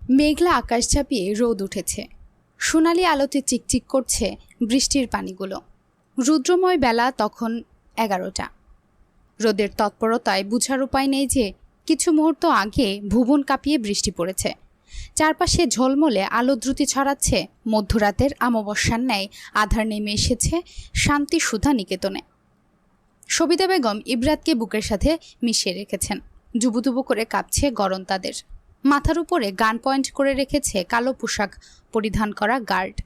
মেঘলা আকাশ ছাপিয়ে রোদ উঠেছে। সোনালি আলোতে চিকচিক করছে বৃষ্টির পানিগুলো। রুদ্রময় বেলা তখন 11টা। রোদের তৎপরতায় বুঝার উপায় নেই যে কিছু মুহূর্ত আগে ভুবন কাঁপিয়ে বৃষ্টি পড়েছে। চারপাশে ঝলমলে আলো দ্রুতি ছড়াচ্ছে। মধ্যরাতের অমাবস্যার ন্যায় আধার নেমে এসেছে শান্তি সুধা নিকেতনে। সবিতা বেগম ইবরাতকে বুকের সাথে মিশিয়ে রেখেছেন। জুবুতুবু করে কাঁপছে গরম তাদের। মাথার উপরে গান পয়েন্ট করে রেখেছে কালো পোশাক পরিধান করা গার্ড।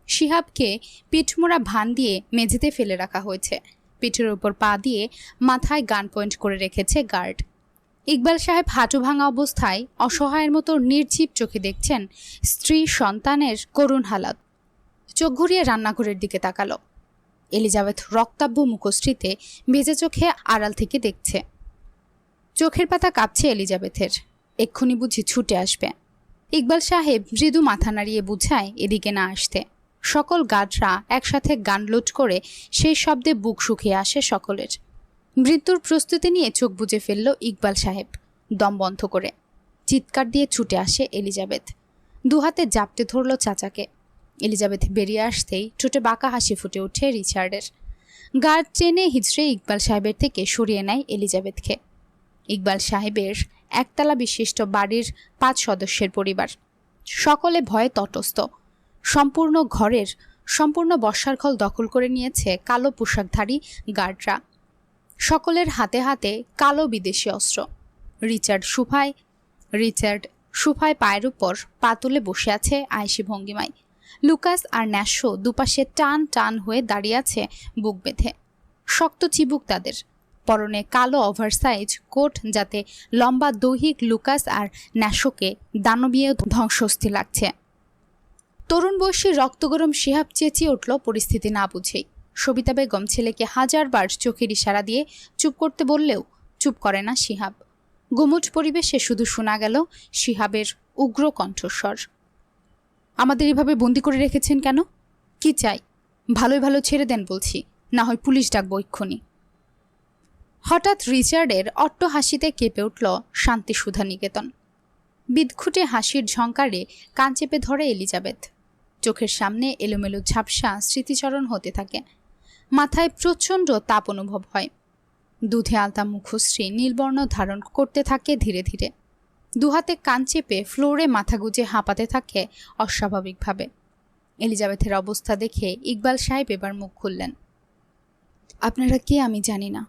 শিহাবকে পিঠমোড়া ভান দিয়ে মেঝেতে ফেলে রাখা হয়েছে। পিঠের উপর পা দিয়ে মাথায় গান পয়েন্ট করে রেখেছে গার্ড। ইকবাল সাহেব হাঁটু ভাঙা অবস্থায় অসহায়ের মতো নির্জীব চোখে দেখছেন স্ত্রী সন্তানের করুণ হালাত। চোখ ঘুরিয়ে রান্নাঘরের দিকে তাকালো। এলিজাবেথ রক্তাব্য মুখশ্রীতে ভেজে চোখে আড়াল থেকে দেখছে। চোখের পাতা কাঁপছে এলিজাবেথের। এক্ষুনি বুঝি ছুটে আসবে। ইকবাল সাহেব মৃদু মাথা নাড়িয়ে বুঝায় এদিকে না আসতে। সকল গার্ডরা একসাথে গান লোড করে সেই শব্দে বুক শুকিয়ে আসে সকলের। মৃত্যুর প্রস্তুতি নিয়ে চোখ বুজে ফেলল ইকবাল সাহেব দম বন্ধ করে। চিৎকার দিয়ে ছুটে আসে এলিজাবেথ। দুহাতে জাপটে ধরল চাচাকে। এলিজাবেথ বেরিয়ে আসতেই ঠোঁটে বাঁকা হাসি ফুটে ওঠে রিচার্ডের। গার্ড টেনে হিচড়ে ইকবাল সাহেবের থেকে সরিয়ে নেয় এলিজাবেথকে। ইকবাল সাহেবের একতলা বিশিষ্ট বাড়ির 5 সদস্যের পরিবার। সকলে ভয়ে তটস্থ। সম্পূর্ণ বর্ষার ঘর দখল করে নিয়েছে কালো পোশাকধারী গার্ডরা। সকলের হাতে হাতে কালো বিদেশি অস্ত্র। রিচার্ড সুফায় পায়ের উপর পা তুলে বসে আছে আয়েশি ভঙ্গিমায়। লুকাস আর ন্যাশো দুপাশে টান টান হয়ে দাঁড়িয়ে আছে বুক বেঁধে। শক্ত চিবুক তাদের। পরনে কালো ওভারসাইজ কোট, যাতে লম্বা দৈহিক লুকাস আর ন্যাশোকে দানবীয় ধ্বংসস্থি লাগছে। তরুণ বয়সী রক্তগরম শিহাব চেঁচিয়ে উঠল পরিস্থিতি না বুঝেই। সবিতা বেগম ছেলেকে 1000বার চোখের ইশারা দিয়ে চুপ করতে বললেও চুপ করে না শিহাব। গুমুট পরিবেশে শুধু শোনা গেল শিহাবের উগ্র কণ্ঠস্বর। আমাদের এভাবে বন্দি করে রেখেছেন কেন? কি চাই? ভালোই ভালো ছেড়ে দেন বলছি, না হয় পুলিশ ডাকবো এক্ষুনি। হঠাৎ রিচার্ডের অট্ট হাসিতে কেঁপে উঠল শান্তি সুধা নিকেতন। বিদঘুটে হাসির ঝংকারে কান চেপে ধরে এলিজাবেথ। চোখের সামনে এলোমেলো ঝাপসা স্মৃতিচরণ হতে থাকে। মাথায় প্রচণ্ড তাপ অনুভব হয়। দুধে আলতা মুখশ্রী নীলবর্ণ ধারণ করতে থাকে ধীরে ধীরে। দুহাতে কান চেপে ফ্লোরে মাথা গুজে হাঁপাতে থাকে অস্বাভাবিকভাবে। এলিজাবেথের অবস্থা দেখে ইকবাল সাহেব এবার মুখ খুললেন। আপনারা কে আমি জানি না,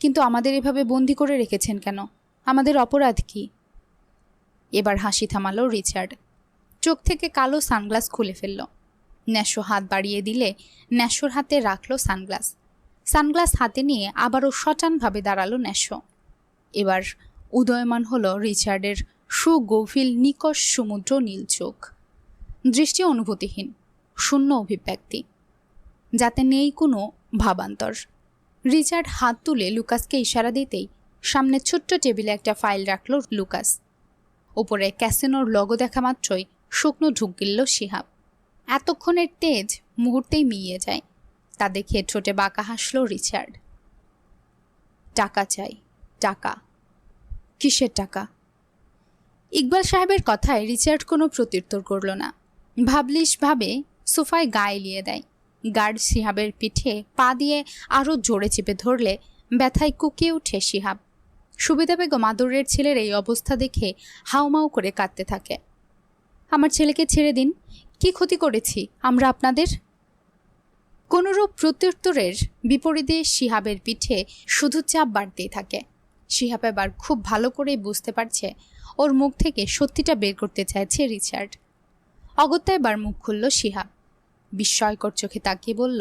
কিন্তু আমাদের এভাবে বন্দি করে রেখেছেন কেন? আমাদের অপরাধ কি? এবার হাসি থামালো রিচার্ড। চোখ থেকে কালো সানগ্লাস খুলে ফেলল। ন্যাশো হাত বাড়িয়ে দিলে ন্যাশোর হাতে রাখলো সানগ্লাস হাতে নিয়ে আবারও সটানভাবে দাঁড়ালো ন্যাশো। এবার উদয়মান হলো রিচার্ডের সুগভীর নিকষ সমুদ্র নীল চোখ। দৃষ্টি অনুভূতিহীন, শূন্য অভিব্যক্তি, যাতে নেই কোনো ভাবান্তর। রিচার্ড হাত তুলে লুকাসকে ইশারা দিতেই সামনে ছোট্ট টেবিলে একটা ফাইল রাখল লুকাস। ওপরে ক্যাসিনোর লগো দেখা মাত্রই শুকনো ঢুক গিলল শিহাব। এতক্ষণের তেজ মুহূর্তেই মিলিয়ে যায়। তা দেখে ঠোঁটে বাঁকা হাসল রিচার্ড। টাকা চাই, টাকা। কিসের টাকা? ইকবাল সাহেবের কথায় রিচার্ড কোনো প্রত্যুত্তর করল না। ভাবে সোফায় গা এলিয়ে দেয়। গার্ড শিহাবের পিঠে পা দিয়ে আরও জোরে চেপে ধরলে ব্যথায় কুকিয়ে উঠে শিহাব। সুবিধা বেগম আদরের ছেলের এই অবস্থা দেখে হাউমাউ করে কাঁদতে থাকে। আমার ছেলেকে ছেড়ে দিন, কি ক্ষতি করেছি আমরা আপনাদের? কোনরূপ প্রত্যুত্তরের বিপরীতে শিহাবের পিঠে শুধু চাপ বাড়তেই থাকে। শিহাব এবার খুব ভালো করেই বুঝতে পারছে ওর মুখ থেকে সত্যিটা বের করতে চাইছে রিচার্ড। অগত্যা এবার মুখ খুলল শিহাব। বিস্ময়কর চোখে তাকিয়ে বলল,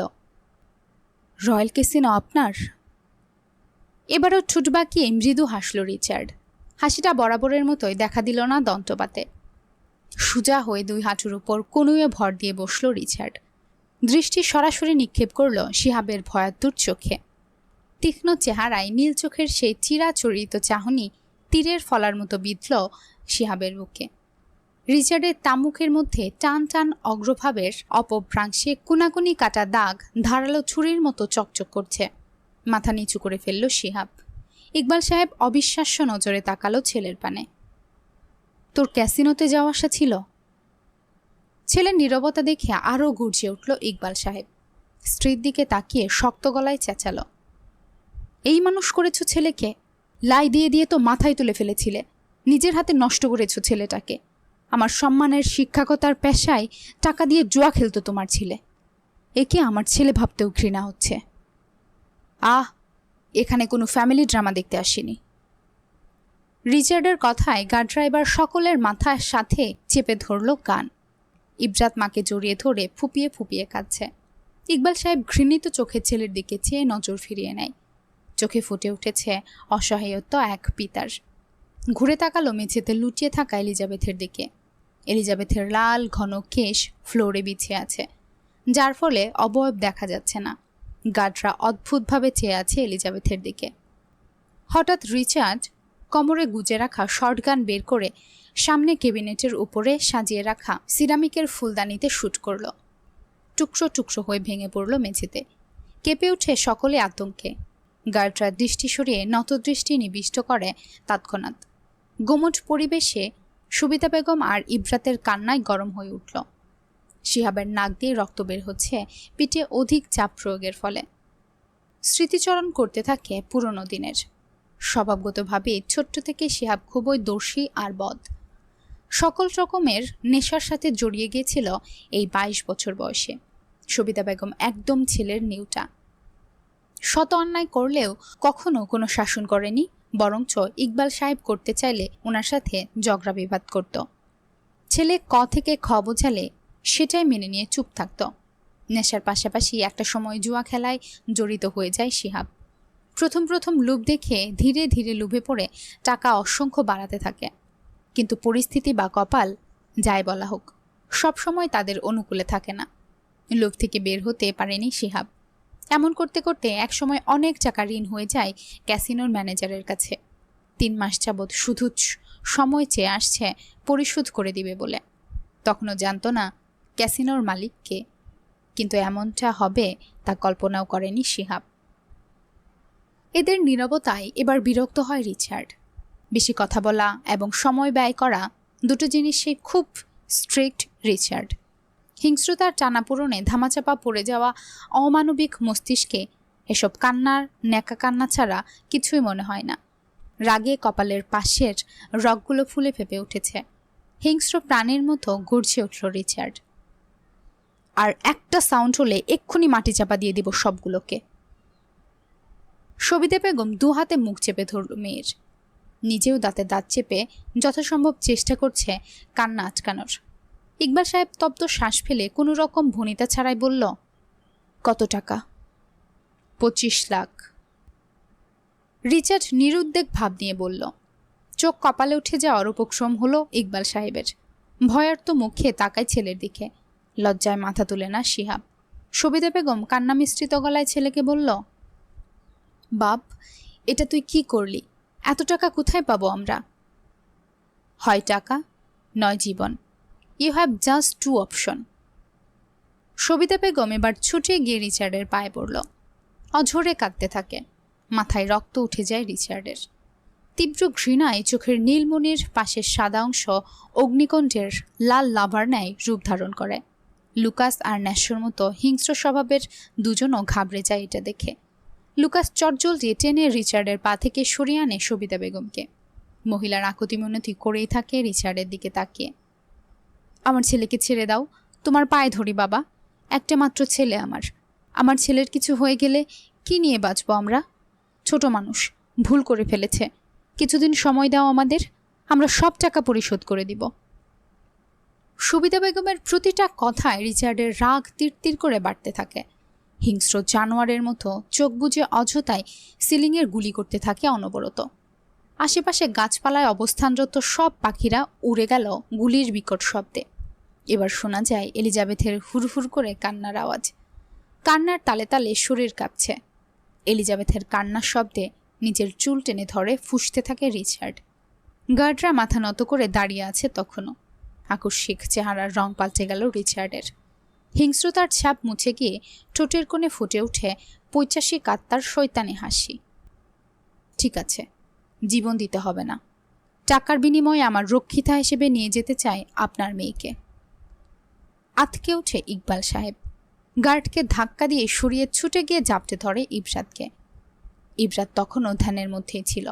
রয়্যাল ক্যাসিনো আপনার? এবারও ঠোঁট বাঁকিয়ে মৃদু হাসল রিচার্ড। হাসিটা বরাবরের মতোই দেখা দিল না দন্তপাতে। সোজা হয়ে 2 হাঁটুর উপর কনুয়ে ভর দিয়ে বসল রিচার্ড। দৃষ্টি সরাসরি নিক্ষেপ করল শিহাবের ভয়াতুর চোখে। তীক্ষ্ণ চেহারায় নীল চোখের সেই চিরাচরিত চাহনি তীরের ফলার মতো বিঁধল শিহাবের বুকে। রিচার্ডের তামুখের মধ্যে টান টান অগ্রভাবের অপভ্রাংশে কুনাকুনি কাটা দাগ ধারালো ছুরির মতো চকচক করছে। মাথা নিচু করে ফেলল শিহাব। ইকবাল সাহেব অবিশ্বাস্য নজরে তাকালো ছেলের পানে। তোর ক্যাসিনোতে যাওয়া আসা ছিল? ছেলের নীরবতা দেখে আরও গর্জে উঠল ইকবাল সাহেব। স্ত্রীর দিকে তাকিয়ে শক্ত গলায় চেঁচালো, এই মানুষ করেছ ছেলেকে? লাই দিয়ে দিয়ে তো মাথায় তুলে ফেলেছিলে, নিজের হাতে নষ্ট করেছ ছেলেটাকে। আমার সম্মানের শিক্ষকতার পেশায় টাকা দিয়ে জুয়া খেলতো তোমার ছেলে। একে আমার ছেলে ভাবতেও ঘৃণা হচ্ছে। এখানে কোনো ফ্যামিলি ড্রামা দেখতে আসিনি। রিচার্ডের কথায় গার্ড ড্রাইভার সকলের মাথার সাথে চেপে ধরল কান। ইবরাত মাকে জড়িয়ে ধরে ফুপিয়ে ফুপিয়ে কাঁদছে। ইকবাল সাহেব ঘৃণিত চোখে ছেলের দিকে চেয়ে নজর ফিরিয়ে নেয়। চোখে ফুটে উঠেছে অসহায়ত্ব এক পিতার। ঘুরে তাকালো মেঝেতে লুটিয়ে থাকা এলিজাবেথের দিকে। এলিজাবেথের লাল ঘন কেশ ফ্লোরে বিছিয়ে আছে, যার ফলে অবয়ব দেখা যাচ্ছে না। গার্ডরা অদ্ভুতভাবে চেয়ে আছে এলিজাবেথের দিকে। হঠাৎ রিচার্ড কোমরে গুজে রাখা শর্টগান বের করে সামনে ক্যাবিনেটের উপরে সাজিয়ে রাখা সিরামিকের ফুলদানিতে শুট করল। টুকরো টুকরো হয়ে ভেঙে পড়ল মেঝেতে। কেঁপে উঠে সকলে আতঙ্কে। গার্ডরা দৃষ্টি সরিয়ে নতদৃষ্টি নিবিষ্ট করে তৎক্ষণাৎ। গোমট পরিবেশে সুবিতা বেগম আর ইবরাতের কান্নায় গরম হয়ে উঠল। শিহাবের নাক দিয়ে রক্ত বের হচ্ছে পিঠে অধিক চাপ প্রয়োগের ফলে। স্মৃতিচরণ করতে থাকে পুরনো দিনের। স্বভাবগতভাবে ছোট্ট থেকে শিহাব খুবই দর্শী আর বদ। সকল রকমের নেশার সাথে জড়িয়ে গিয়েছিল এই 22 বছর বয়সে। সবিতা বেগম একদম ছেলের নিউটা। শত অন্যায় করলেও কখনো কোনো শাসন করেনি, বরঞ্চ ইকবাল সাহেব করতে চাইলে ওনার সাথে ঝগড়া বিবাদ করত। ছেলে ক থেকে খ বোঝালে সেটাই মেনে নিয়ে চুপ থাকত। নেশার পাশাপাশি একটা সময় জুয়া খেলায় জড়িত হয়ে যায় শিহাব। প্রথম প্রথম লোভ দেখে ধীরে ধীরে লোভে পড়ে টাকা অসংখ্য বাড়াতে থাকে। কিন্তু পরিস্থিতি বা কপাল যাই বলা হোক, সব সময় তাদের অনুকূলে থাকে না। লোভ থেকে বের হতে পারেনি শিহাব। এমন করতে করতে একসময় অনেক টাকা ঋণ হয়ে যায় ক্যাসিনোর ম্যানেজারের কাছে। 3 মাস যাবৎ শুধু সময় চেয়ে আসছে পরিশোধ করে দিবে বলে। তখনও জানত না ক্যাসিনোর মালিক কে, কিন্তু এমনটা হবে তা কল্পনাও করেনি শিহাব। এদের নীরবতায় এবার বিরক্ত হয় রিচার্ড। বেশি কথা বলা এবং সময় ব্যয় করা দুটো জিনিসে খুব স্ট্রিক্ট রিচার্ড। হিংস্রতার টানাপোড়েনে ধামাচাপা পড়ে যাওয়া অমানবিক মস্তিষ্কে এসব কান্নার ন্যাকা কান্না ছাড়া কিছুই মনে হয় না। রাগে কপালের পাশের রগগুলো ফুলে ফেপে উঠেছে। হিংস্র প্রাণীর মতো গর্জে উঠল রিচার্ড। আর একটা সাউন্ড হলে এক্ষুনি মাটি চাপা দিয়ে দিব সবগুলোকে। সবিতা বেগম 2 হাতে মুখ চেপে ধরল মেয়ের। নিজেও দাঁতে দাঁত চেপে যথাসম্ভব চেষ্টা করছে কান্না আটকানোর। ইকবাল সাহেব তপ্ত শ্বাস ফেলে কোনো রকম ভনিতা ছাড়াই বলল, কত টাকা? 25 লাখ। রিচার্ড নিরুদ্বেগ ভাব নিয়ে বলল। চোখ কপালে উঠে যাওয়ার উপক্রম হলো ইকবাল সাহেবের। ভয়ার্ত মুখে তাকায় ছেলের দিকে। লজ্জায় মাথা তুলে না শিহাব। সবিতা বেগম কান্না মিশ্রিত গলায় ছেলেকে বলল, বাপ, এটা তুই কি করলি? এত টাকা কোথায় পাবো আমরা? হয় টাকা, নয় জীবন। You have just 2 option. Sabita Begum এবার ছুটে গিয়ে রিচার্ডের পায়ে পড়ল। অঝরে কাঁদতে থাকে। মাথায় রক্ত উঠে যায় রিচার্ডের। তীব্র ঘৃণায় চোখের নীলমণির পাশের সাদা অংশ অগ্নিকণ্ঠের লাল লাভার ন্যায় রূপ ধারণ করে। লুকাস আর ন্যাশোর মতো হিংস্র স্বভাবের দুজনও ঘাবড়ে যায় এটা দেখে। লুকাস চটজল দিয়ে টেনে রিচার্ডের পা থেকে সরিয়ে আনে সবিতা বেগমকে। মহিলার আকুতি মিনতি করেই থাকে রিচার্ডের দিকে তাকিয়ে। আমার ছেলেকে ছেড়ে দাও, তোমার পায়ে ধরি বাবা। একটা মাত্র ছেলে আমার। আমার ছেলের কিছু হয়ে গেলে কি নিয়ে বাঁচবো আমরা? ছোট মানুষ, ভুল করে ফেলেছে। কিছুদিন সময় দাও আমাদের, আমরা সব টাকা পরিশোধ করে দিব। সবিতা বেগমের প্রতিটা কথায় রিচার্ডের রাগ তীর করে বাড়তে থাকে। হিংস্র জানোয়ারের মতো চোখ বুজে অযথায় সিলিংয়ের গুলি করতে থাকে অনবরত। আশেপাশে গাছপালায় অবস্থানরত সব পাখিরা উড়ে গেল গুলির বিকট শব্দে। এবার শোনা যায় এলিজাবেথের হুড়হুড় করে কান্নার আওয়াজ। কান্নার তালে তালে শরীর কাঁপছে। এলিজাবেথের কান্নার শব্দে নিজের চুল টেনে ধরে ফুঁসতে থাকে রিচার্ড। গার্ডরা মাথা নত করে দাঁড়িয়ে আছে তখনও। আকস্মিক চেহারার রং পাল্টে গেল রিচার্ডের। হিংস্রতার ছাপ মুছে গিয়ে ঠোঁটের কোণে ফুটে উঠে 85 কাত্তার শয়তানি হাসি। ঠিক আছে, জীবন দিতে হবে না, টাকার বিনিময়ে আমার রক্ষিতা হিসেবে নিয়ে যেতে চাই আপনার মেয়েকে। আতকে ওঠে ইকবাল সাহেব। গার্ডকে ধাক্কা দিয়ে সরিয়ে ছুটে গিয়ে জাপটে ধরে ইবরাতকে। ইবরাত তখনও ধ্যানের মধ্যেই ছিল।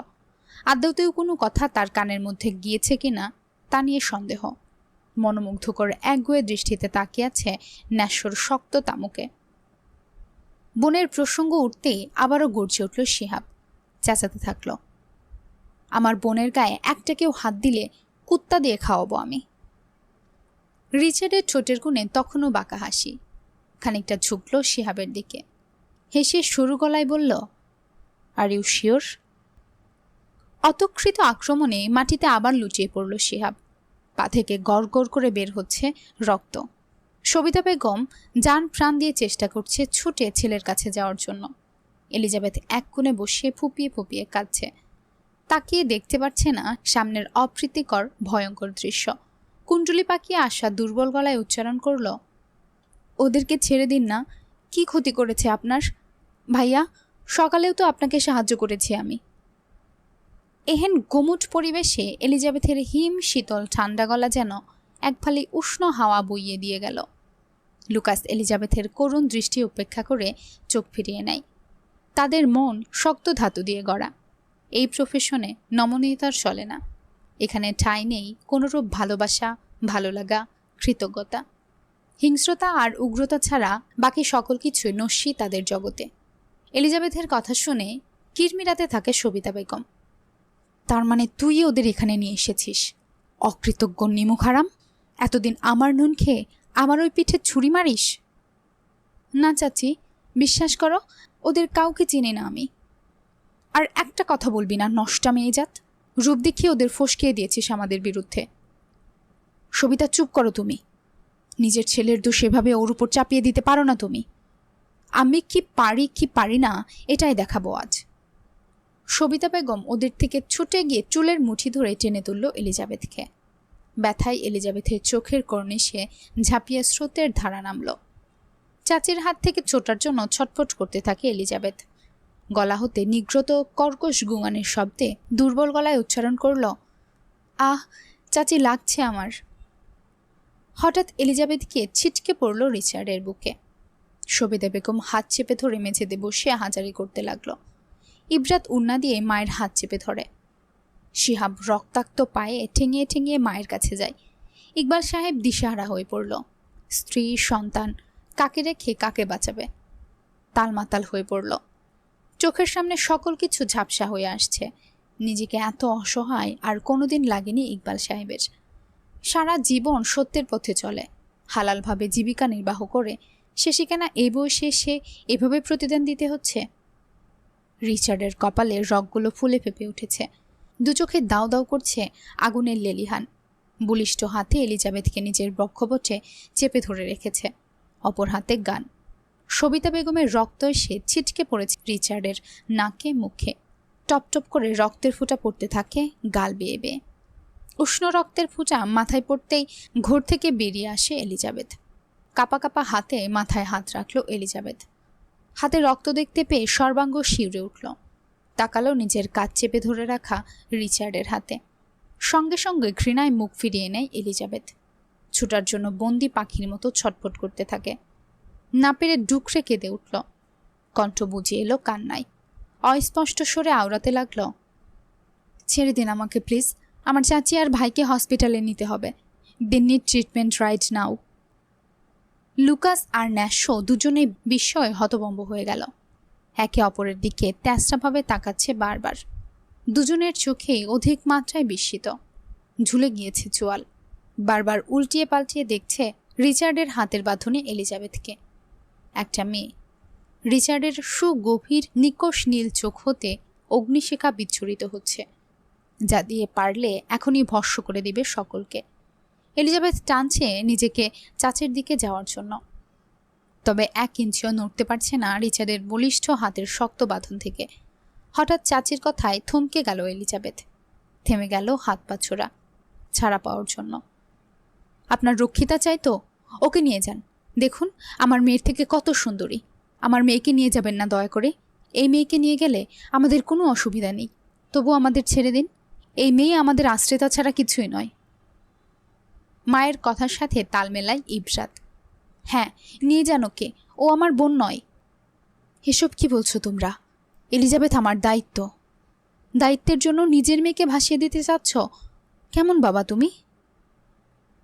আদৌতেও কোনো কথা তার কানের মধ্যে গিয়েছে কিনা তা নিয়ে সন্দেহ। মনোমুগ্ধকর একগুঁয়ে দৃষ্টিতে তাকিয়ে আছে ন্যাশ্বর শক্ত তামুকে। বোনের প্রসঙ্গ উঠতেই আবারও গর্জে উঠল শিহাব। চেঁচাতে থাকল, আমার বোনের গায়ে একটা কেউ হাত দিলে কুত্তা দিয়ে খাওয়াবো আমি। রিচার্ডের ঠোঁটের কোণে তখনও বাঁকা হাসি। খানিকটা ঝুঁকল শিহাবের দিকে, হেসে সরু গলায় বলল, আর ইউ শিওর? অতঃকৃত আক্রমণে মাটিতে আবার লুটিয়ে পড়ল শিহাব। পা থেকে গড় গড় করে বের হচ্ছে রক্ত। সবিতা বেগম জান প্রাণ দিয়ে চেষ্টা করছে ছুটে ছেলের কাছে যাওয়ার জন্য। এলিজাবেথ এক কোণে বসে ফুপিয়ে ফুপিয়ে কাঁদছে। তাকিয়ে দেখতে পারছে না সামনের অপ্রীতিকর ভয়ঙ্কর দৃশ্য। কুণ্ডলি পাকিয়ে আসা দুর্বল গলায় উচ্চারণ করল, ওদেরকে ছেড়ে দিন না। কি ক্ষতি করেছে আপনার? ভাইয়া, সকালেও তো আপনাকে সাহায্য করেছি আমি। এহেন গোমুট পরিবেশে এলিজাবেথের হিম শীতল ঠান্ডা গলা যেন এক ফালি উষ্ণ হাওয়া বইয়ে দিয়ে গেল। লুকাস এলিজাবেথের করুণ দৃষ্টি উপেক্ষা করে চোখ ফিরিয়ে নেয়। তাদের মন শক্ত ধাতু দিয়ে গড়া। এই প্রফেশনে নমনীয়তার চলে না। এখানে ঠাঁই নেই কোনোরূপ ভালোবাসা, ভালো লাগা, কৃতজ্ঞতা। হিংস্রতা আর উগ্রতা ছাড়া বাকি সকল কিছুই নস্যি তাদের জগতে। এলিজাবেথের কথা শুনে কিরমিরাতে থাকে সবিতা বেগম। তার মানে তুই ওদের এখানে নিয়ে এসেছিস? অকৃতজ্ঞ নিমুখ হারাম! এতদিন আমার নুন খেয়ে আমার ওই পিঠে ছুরি মারিস? না চাচি, বিশ্বাস করো, ওদের কাউকে চিনি না আমি। আর একটা কথা বলবি না, নষ্টা মেয়েজাত। রূপ দেখিয়ে ওদের ফসকিয়ে দিয়েছিস আমাদের বিরুদ্ধে। সবিতা, চুপ করো তুমি। নিজের ছেলের দোষ এভাবে ওর উপর চাপিয়ে দিতে পারো না তুমি। আমি কি পারি না এটাই দেখাবো আজ। সবিতা বেগম ওদের থেকে ছুটে গিয়ে চুলের মুঠি ধরে টেনে তুলল এলিজাবেথকে। ব্যথায় এলিজাবেথের চোখের কর্নিশে ঝাঁপিয়ে স্রোতের ধারা নামল। চাচির হাত থেকে ছোটার জন্য ছটফট করতে থাকে এলিজাবেথ। গলা হতে নিগ্রত কর্কশ গুঙানের শব্দে দুর্বল গলায় উচ্চারণ করল, আহ চাচি, লাগছে আমার। হঠাৎ এলিজাবেথকে ছিটকে পড়ল রিচার্ডের বুকে। সবিতা বেগম হাত চেপে ধরে মেঝেতে বসে হাজারি করতে লাগল। ইবরাত উন্না দিয়ে মায়ের হাত চেপে ধরে। শিহাব রক্তাক্ত পায়ে ঠেঙিয়ে ঠেঙিয়ে মায়ের কাছে যায়। ইকবাল সাহেব দিশাহারা হয়ে পড়ল। স্ত্রী, সন্তান, কাকে রেখে কাকে বাঁচাবে? তালমাতাল হয়ে পড়ল। চোখের সামনে সকল কিছু ঝাপসা হয়ে আসছে। নিজেকে এত অসহায় আর কোনোদিন লাগেনি ইকবাল সাহেবের। সারা জীবন সত্যের পথে চলে, হালালভাবে জীবিকা নির্বাহ করে, শেষে কেনা এই বয়সে সে এভাবে প্রতিদান দিতে হচ্ছে। রিচার্ডের কপালে রগগুলো ফুলে ফেঁপে উঠেছে। দু চোখে দাউ দাউ করছে আগুনের লেলিহান। বলিষ্ঠ হাতে এলিজাবেথকে নিজের বক্ষপটে চেপে ধরে রেখেছে, অপর হাতে গান। সবিতা বেগমের রক্ত এসে ছিটকে পড়েছে রিচার্ডের নাকে মুখে। টপ টপ করে রক্তের ফোঁটা পড়তে থাকে গাল বেয়ে বেয়ে। উষ্ণ রক্তের ফোঁটা মাথায় পড়তেই ঘোর থেকে বেরিয়ে আসে এলিজাবেথ। কাপা কাপা হাতে মাথায় হাত রাখল এলিজাবেথ। হাতে রক্ত দেখতে পেয়ে সর্বাঙ্গ শিউরে উঠল। তাকালো নিজের কাজ চেপে ধরে রাখা রিচার্ডের হাতে। সঙ্গে সঙ্গে ঘৃণায় মুখ ফিরিয়ে নেয় এলিজাবেথ। ছুটার জন্য বন্দি পাখির মতো ছটফট করতে থাকে। না পেরে ডুকরে কেঁদে উঠল। কণ্ঠ বুঝিয়ে এলো কান্নায়। অস্পষ্ট স্বরে আওড়াতে লাগল, ছেড়ে দিন আমাকে প্লিজ। আমার চাচি আর ভাইকে হসপিটালে নিতে হবে। They need treatment right now. Lucas আর ন্যাশো দুজনেই বিস্ময়ে হতভম্ব হয়ে গেল। একে অপরের দিকে তেষ্টাভাবে তাকাচ্ছে বারবার। দুজনের চোখেই অধিক মাত্রায় বিস্মিত। ঝুলে গিয়েছে চোয়াল। বারবার উল্টিয়ে পাল্টিয়ে দেখছে রিচার্ডের হাতের বাঁধনে এলিজাবেথকে। একটা মেয়ে। রিচার্ডের সুগভীর নিকষ নীল চোখ হতে অগ্নিশিখা বিচ্ছুরিত হচ্ছে, যা দিয়ে পারলে এখনই ভস্ম করে দিবে সকলকে। এলিজাবেথ টানছে নিজেকে চাচির দিকে যাওয়ার জন্য, তবে 1 ইঞ্চিও নড়তে পারছে না রিচার্ডের বলিষ্ঠ হাতের শক্ত বাঁধন থেকে। হঠাৎ চাচির কথায় থমকে গেল এলিজাবেথ। থেমে গেল হাত পা ছোড়া, ছাড়া পাওয়ার জন্য। আপনার রক্ষিতা চাই তো? ওকে নিয়ে যান। দেখুন আমার মেয়ের থেকে কত সুন্দরী। আমার মেয়েকে নিয়ে যাবেন না দয়া করে। এই মেয়েকে নিয়ে গেলে আমাদের কোনো অসুবিধা নেই, তবু আমাদের ছেড়ে দিন। এই মেয়ে আমাদের আশ্রিতা ছাড়া কিছুই নয়। মায়ের কথার সাথে তাল মেলায় ইবরাত। হ্যাঁ, নিয়ে যান ওকে, ও আমার বোন নয়। এসব কি বলছো তোমরা? এলিজাবেথ আমার দায়িত্ব। দায়িত্বের জন্য নিজের মেয়েকে ভাসিয়ে দিতে চাচ্ছ? কেমন বাবা তুমি?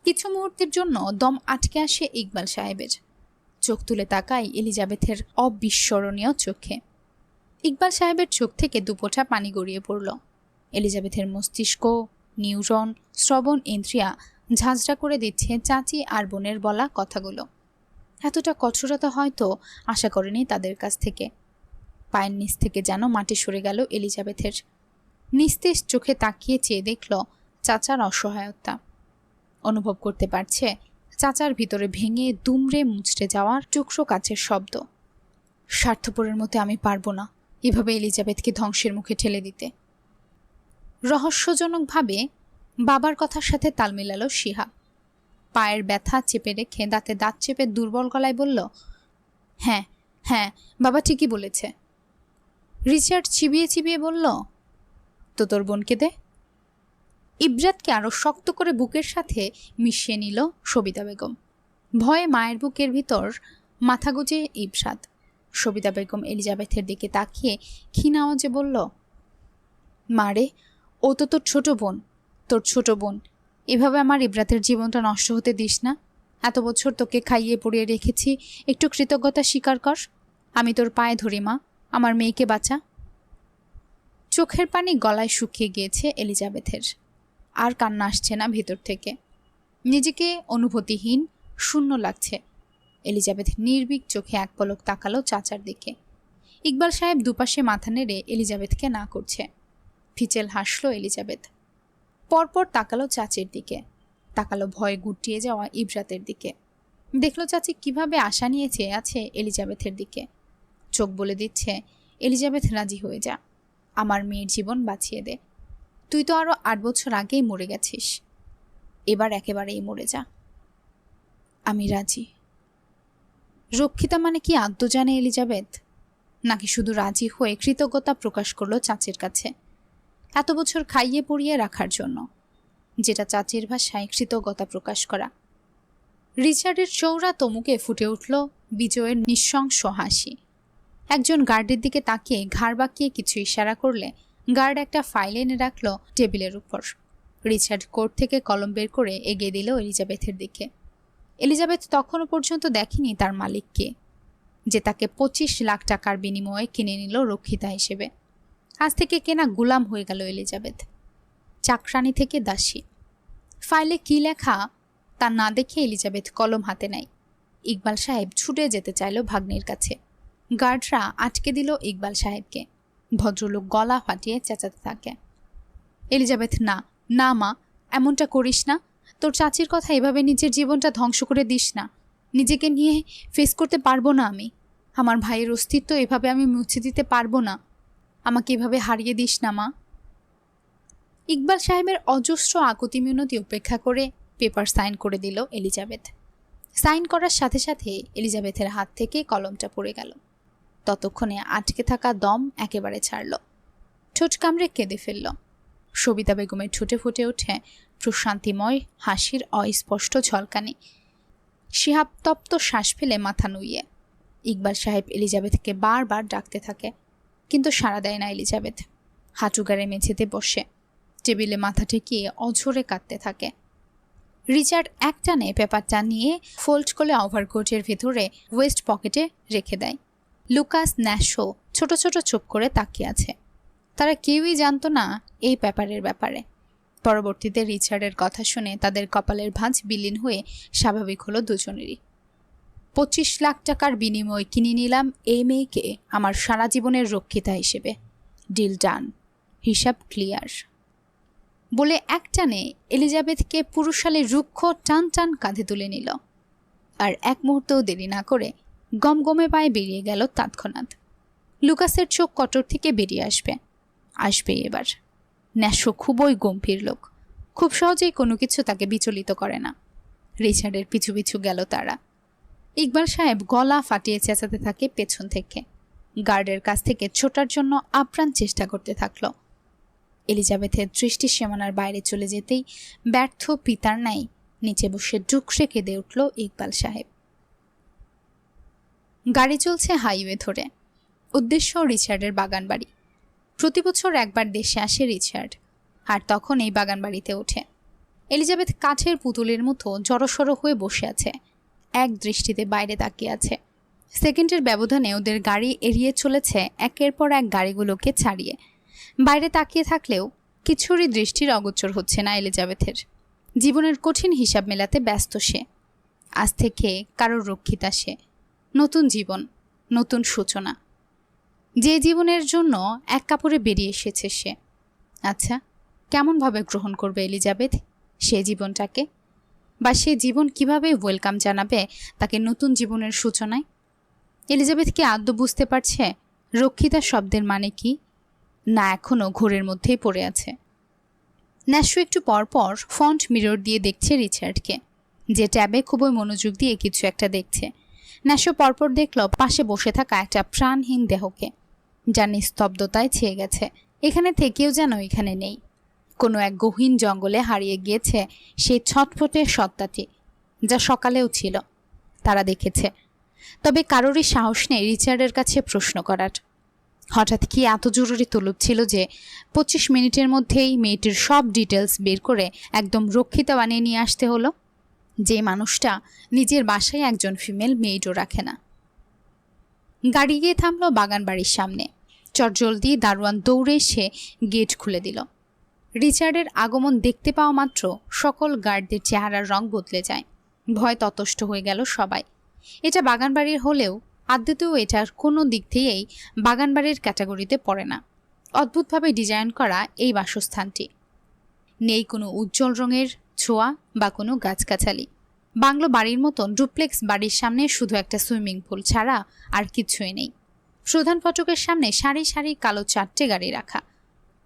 কিছু মুহূর্তের জন্য দম আটকে আসে ইকবাল সাহেবের। চোখ তুলে তাকায় এলিজাবেথের অবিস্মরণীয় চোখে। ইকবাল সাহেবের চোখ থেকে দুপোঁটা পানি গড়িয়ে পড়ল। এলিজাবেথের মস্তিষ্ক, নিউরন, শ্রবণ ইন্দ্রিয়া ঝাঁঝরা করে দিচ্ছে চাচি আর বোনের বলা কথাগুলো। এতটা কঠোরতা হয়তো আশা করেনি তাদের কাছ থেকে। পায়ের নিচ থেকে যেন মাটি সরে গেল এলিজাবেথের। নিস্তেজ চোখে তাকিয়ে চেয়ে দেখল চাচার অসহায়তা। অনুভব করতে পারছে চাচার ভিতরে ভেঙে দুমড়ে মুচড়ে যাওয়ার টুকরো কাচের শব্দ। স্বার্থপরের মতো আমি পারবো না এভাবে এলিজাবেথকে ধ্বংসের মুখে ঠেলে দিতে। রহস্যজনকভাবে বাবার কথার সাথে তাল মেলালো শিহাব। পায়ের ব্যথা চেপে রেখে দাঁতে দাঁত চেপে দুর্বল গলায় বলল, হ্যাঁ হ্যাঁ, বাবা ঠিকই বলেছে। রিচার্ড চিবিয়ে চিবিয়ে বলল, তো তোর বোনকে দে। ইবরাতকে আরো শক্ত করে বুকের সাথে মিশিয়ে নিল সবিতা বেগম। ভয়ে মায়ের বুকের ভিতর মাথা গুজে ইবরাত। সবিতা বেগম এলিজাবেথের দিকে তাকিয়ে ক্ষীণ আওয়াজে বলল, মারে, ও তো তোর ছোট বোন, তোর ছোট বোন। এভাবে আমার ইবরাতের জীবনটা নষ্ট হতে দিস না। এত বছর তোকে খাইয়ে পড়িয়ে রেখেছি, একটু কৃতজ্ঞতা স্বীকার কর। আমি তোর পায়ে ধরি মা, আমার মেয়েকে বাঁচা। চোখের পানি গলায় শুকিয়ে গিয়েছে এলিজাবেথের। আর কান্না আসছে না ভেতর থেকে। নিজেকে অনুভূতিহীন, শূন্য লাগছে। এলিজাবেথ নির্ভীক চোখে এক পলক তাকালো চাচার দিকে। ইকবাল সাহেব দুপাশে মাথা নেড়ে এলিজাবেথকে না করছে। ফিচেল হাসলো এলিজাবেথ। পরপর তাকালো চাচির দিকে, তাকালো ভয়ে গুটিয়ে যাওয়া ইবরাতের দিকে। দেখলো চাচি কিভাবে আশা নিয়ে চেয়ে আছে এলিজাবেথের দিকে। চোখ বলে দিচ্ছে, এলিজাবেথ রাজি হয়ে যা, আমার মেয়ের জীবন বাঁচিয়ে দে। তুই তো আরো 8 বছর আগেই মরে গেছিস, এবার একেবারেই মরে যা। আমি রাজি। রক্ষিতা মানে কি আদ্য জানে এলিজাবেথ? নাকি শুধু রাজি হয়ে কৃতজ্ঞতা প্রকাশ করলো চাচির কাছে, এত বছর খাইয়ে পড়িয়ে রাখার জন্য, যেটা চাচির ভাষায় কৃতজ্ঞতা প্রকাশ করা। রিচার্ডের চৌড়া তমুকে ফুটে উঠল বিজয়ের নিঃশংস হাসি। একজন গার্ডের দিকে তাকিয়ে ঘাড় বাঁকিয়ে কিছু ইশারা করলে গার্ড একটা ফাইল এনে রাখলো টেবিলের উপর। রিচার্ড কোট থেকে কলম বের করে এগিয়ে দিল এলিজাবেথের দিকে। এলিজাবেথ তখনও পর্যন্ত দেখেনি তার মালিককে, যে তাকে 25 লাখ টাকার বিনিময়ে কিনে নিল রক্ষিতা হিসেবে। আজ থেকে কেনা গুলাম হয়ে গেল এলিজাবেথ, চাকরানি থেকে দাসী। ফাইলে কি লেখা তা না দেখে এলিজাবেথ কলম হাতে নেয়। ইকবাল সাহেব ছুটে যেতে চাইল ভাগ্নির কাছে। গার্ডরা আটকে দিল ইকবাল সাহেবকে। ভদ্রলোক গলা ফাটিয়ে চেঁচাতে থাকে, এলিজাবেথ না না মা, এমনটা করিস না। তোর চাচির কথা এভাবে নিজের জীবনটা ধ্বংস করে দিস না। নিজেকে নিয়ে ফেস করতে পারবো না আমি। আমার ভাইয়ের অস্তিত্ব এভাবে আমি মুছে দিতে পারবো না। আমাকে এভাবে হারিয়ে দিস না মা। ইকবাল সাহেবের অজস্র আকুতি মিনতি উপেক্ষা করে পেপার সাইন করে দিল এলিজাবেথ। সাইন করার সাথে সাথে এলিজাবেথের হাত থেকে কলমটা পড়ে গেল। ততক্ষণে আটকে থাকা দম একেবারে ছাড়ল। ঠোঁট কামড়ে কেঁদে ফেলল। সবিতা বেগমের ঠোঁটে ফুটে ওঠে প্রশান্তিময় হাসির অস্পষ্ট ঝলকানি। শিহাব তপ্ত শ্বাস ফেলে মাথা নুইয়ে। ইকবাল সাহেব এলিজাবেথকে বারবার ডাকতে থাকে, কিন্তু সাড়া দেয় না এলিজাবেথ। হাঁটু গাড়ে মেঝেতে বসে টেবিলে মাথা ঠেকিয়ে অঝরে কাঁদতে থাকে। রিচার্ড একটানে পেপারটা নিয়ে ফোল্ড করে ওভারকোটের ভেতরে ওয়েস্ট পকেটে রেখে দেয়। লুকাস, ন্যাশো ছোট ছোট চোখ করে তাকিয়ে আছে। তারা কেউই জানতো না এই পেপারের ব্যাপারে। পরবর্তীতে রিচার্ডের কথা শুনে তাদের কপালের ভাঁজ বিলীন হয়ে স্বাভাবিক হলো দুজনেরই। 25 লাখ টাকার বিনিময়ে কিনে নিলাম এই মেয়েকে আমার সারা জীবনের রক্ষিতা হিসেবে। ডিল ডান, হিসাব ক্লিয়ার বলে একটানে এলিজাবেথকে পুরুষালে রুক্ষ টান টান কাঁধে তুলে নিল। আর এক মুহূর্তও দেরি না করে গমগমে পায়ে বেরিয়ে গেল তৎক্ষণাৎ। লুকাসের চোখ কটর থেকে বেরিয়ে আসবে এবার। ন্যাশো খুবই গম্ভীর লোক, খুব সহজেই কোনো কিছু তাকে বিচলিত করে না। রিচার্ডের পিছু পিছু গেল তারা। ইকবাল সাহেব গলা ফাটিয়ে চেঁচাতে থাকে পেছন থেকে। গার্ডের কাছ থেকে ছোটার জন্য আপ্রাণ চেষ্টা করতে থাকলো। এলিজাবেথের দৃষ্টি সীমানার বাইরে চলে যেতেই ব্যর্থ পিতার ন্যায় নিচে বসে ডুকরে কেঁদে উঠল ইকবাল সাহেব। গাড়ি চলছে হাইওয়ে ধরে, উদ্দেশ্য রিচার্ডের বাগানবাড়ি। প্রতি বছর একবার দেশে আসে রিচার্ড, আর তখন এই বাগানবাড়িতে ওঠে। এলিজাবেথ কাঠের পুতুলের মতো জড়সড় হয়ে বসে আছে, এক দৃষ্টিতে বাইরে তাকিয়ে আছে। সেকেন্ডের ব্যবধানে ওদের গাড়ি এড়িয়ে চলেছে একের পর এক গাড়িগুলোকে ছাড়িয়ে। বাইরে তাকিয়ে থাকলেও কিছুরই দৃষ্টির অগোচর হচ্ছে না এলিজাবেথের। জীবনের কঠিন হিসাব মেলাতে ব্যস্ত সে। আজ থেকে কারোর রক্ষিতা সে। নতুন জীবন, নতুন সূচনা, যে জীবনের জন্য এক কাপড়ে বেরিয়ে এসেছে সে। আচ্ছা, কেমনভাবে গ্রহণ করবে এলিজাবেথ সে জীবনটাকে? বা সে জীবন কিভাবে ওয়েলকাম জানাবে তাকে নতুন জীবনের সূচনায়? এলিজাবেথ কি আদৌ বুঝতে পারছে রক্ষিতা শব্দের মানে কি? না এখনও ঘোরের মধ্যেই পড়ে আছে। ন্যাশো একটু পরপর ফ্রন্ট মিরর দিয়ে দেখছে রিচার্ডকে, যে ট্যাবে খুবই মনোযোগ দিয়ে কিছু একটা দেখছে। ন্যাশো পরপর দেখল পাশে বসে থাকা একটা প্রাণহীন দেহকে, যার নিস্তব্ধতায় ছেয়ে গেছে। এখানে থেকেও যেন এখানে নেই, কোনো এক গহীন জঙ্গলে হারিয়ে গিয়েছে সেই ছটফটে সত্তাটি, যা সকালেও ছিল। তারা দেখেছে, তবে কারোরই সাহস নেই রিচার্ডের কাছে প্রশ্ন করার। হঠাৎ কি এত জরুরি তলব ছিল যে 25 মিনিটের মধ্যেই মেয়েটির সব ডিটেলস বের করে একদম রক্ষিতা বানিয়ে নিয়ে আসতে হলো? যে মানুষটা নিজের বাসায় একজন ফিমেল মেইডও রাখে না। গাড়ি গিয়ে থামল বাগান বাড়ির সামনে। চটজলদি দারোয়ান দৌড়ে এসে গেট খুলে দিল। রিচার্ডের আগমন দেখতে পাওয়া মাত্র সকল গার্ডদের চেহারার রং বদলে যায়। ভয় ততষ্ট হয়ে গেল সবাই। এটা বাগানবাড়ির হলেও আদতেও এটার কোনো দিক থেকেই বাগানবাড়ির ক্যাটাগরিতে পড়ে না। অদ্ভুতভাবে ডিজাইন করা এই বাসস্থানটি। নেই কোনো উজ্জ্বল রঙের ছোঁয়া বা কোনো গাছগাছালি। বাংলো বাড়ির মতন ডুপ্লেক্স বাড়ির সামনে শুধু একটা সুইমিং পুল ছাড়া আর কিছুই নেই। প্রধান ফটকের সামনে সারি সারি কালো 4টে গাড়ি রাখা।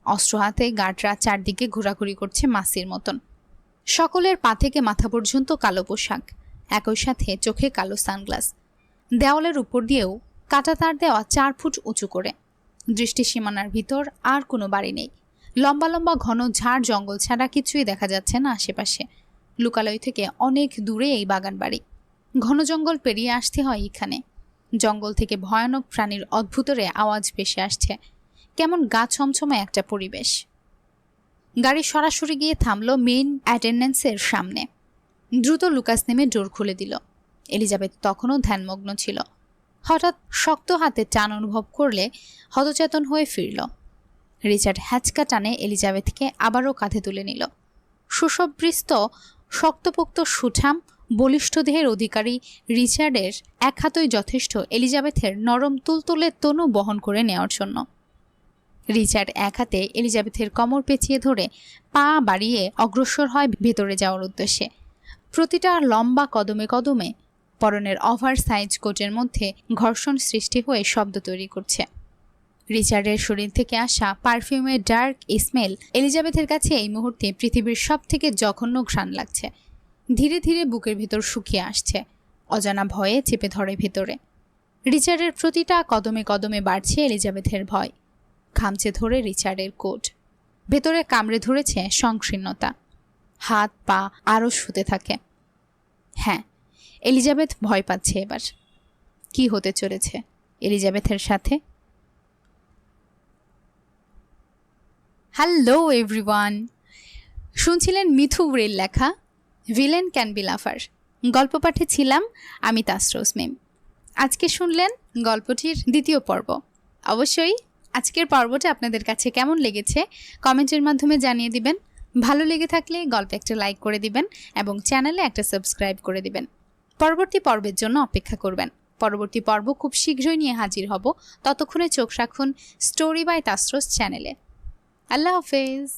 অস্ত্র হাতে গার্ডরা চারদিকে ঘোরাঘুরি করছে মাসির মতন। সকলের পা থেকে মাথা পর্যন্ত কালো পোশাক, একই সাথে চোখে কালো সানগ্লাস। দেওয়ালের উপর দিয়েও কাটা তার দেওয়া 4 ফুট উঁচু করে। দৃষ্টি সীমানার ভিতর আর কোনো বাড়ি নেই। লম্বা লম্বা ঘন ঝাড় জঙ্গল ছাড়া কিছুই দেখা যাচ্ছে না আশেপাশে। লোকালয় থেকে অনেক দূরে এই বাগান বাড়ি। ঘন জঙ্গল পেরিয়ে আসতে হয় এখানে। জঙ্গল থেকে ভয়ানক প্রাণীর অদ্ভুতরে আওয়াজ ভেসে আসছে। কেমন গা ছমছমে একটা পরিবেশ। গাড়ি সরাসরি গিয়ে থামল মেইন অ্যাটেন্ডেন্সের সামনে। দ্রুত লুকাস নেমে ডোর খুলে দিল। এলিজাবেথ তখনও ধ্যানমগ্ন ছিল। হঠাৎ শক্ত হাতে টান অনুভব করলে হতচেতন হয়ে ফিরল। রিচার্ড হ্যাচকা টানে এলিজাবেথকে আবারও কাঁধে তুলে নিল। সুসবৃস্ত শক্তপোক্ত সুঠাম বলিষ্ঠ দেহের অধিকারী রিচার্ডের এক হাতই যথেষ্ট এলিজাবেথের নরম তুলতুলে তনু বহন করে নেওয়ার জন্য। রিচার্ড এক হাতে এলিজাবেথের কোমর পেঁচিয়ে ধরে পা বাড়িয়ে অগ্রসর হয় ভেতরে যাওয়ার উদ্দেশ্যে। প্রতিটা লম্বা কদমে কদমে পরনের ওভার সাইজ কোটের মধ্যে ঘর্ষণ সৃষ্টি হয়ে শব্দ তৈরি করছে। রিচার্ডের শরীর থেকে আসা পারফিউমের ডার্ক স্মেল এলিজাবেথের কাছে এই মুহূর্তে পৃথিবীর সব থেকে জঘন্য ঘ্রাণ লাগছে। ধীরে ধীরে বুকের ভেতর শুকিয়ে আসছে, অজানা ভয়ে চেপে ধরে ভেতরে। রিচার্ডের প্রতিটা কদমে কদমে বাড়ছে এলিজাবেথের ভয়। খামচে ধরে রিচার্ডের কোট, ভেতরে কামড়ে ধরেছে সংকীর্ণতা। হাত পা আরও শুতে থাকে। হ্যাঁ, এলিজাবেথ ভয় পাচ্ছে এবার। কি হতে চলেছে এলিজাবেথের সাথে? হ্যালো এভরিওয়ান, শুনছিলেন মিথু উরের লেখা ভিলেন ক্যান বি লাফার। গল্প পাঠে ছিলাম আমি তাসরোজ মিম। আজকে শুনলেন গল্পটির দ্বিতীয় পর্ব। অবশ্যই আজকের পর্বটা আপনাদের কাছে কেমন লেগেছে কমেন্টের মাধ্যমে জানিয়ে দিবেন। ভালো লেগে থাকলে গল্পে একটা লাইক করে দিবেন এবং চ্যানেলে একটা সাবস্ক্রাইব করে দিবেন। পরবর্তী পর্বের জন্য অপেক্ষা করবেন। পরবর্তী পর্ব খুব শীঘ্রই নিয়ে হাজির হব। ততক্ষণে চোখ রাখুন স্টোরি বাই তাসরোজ চ্যানেলে। আল্লাহ হাফেজ।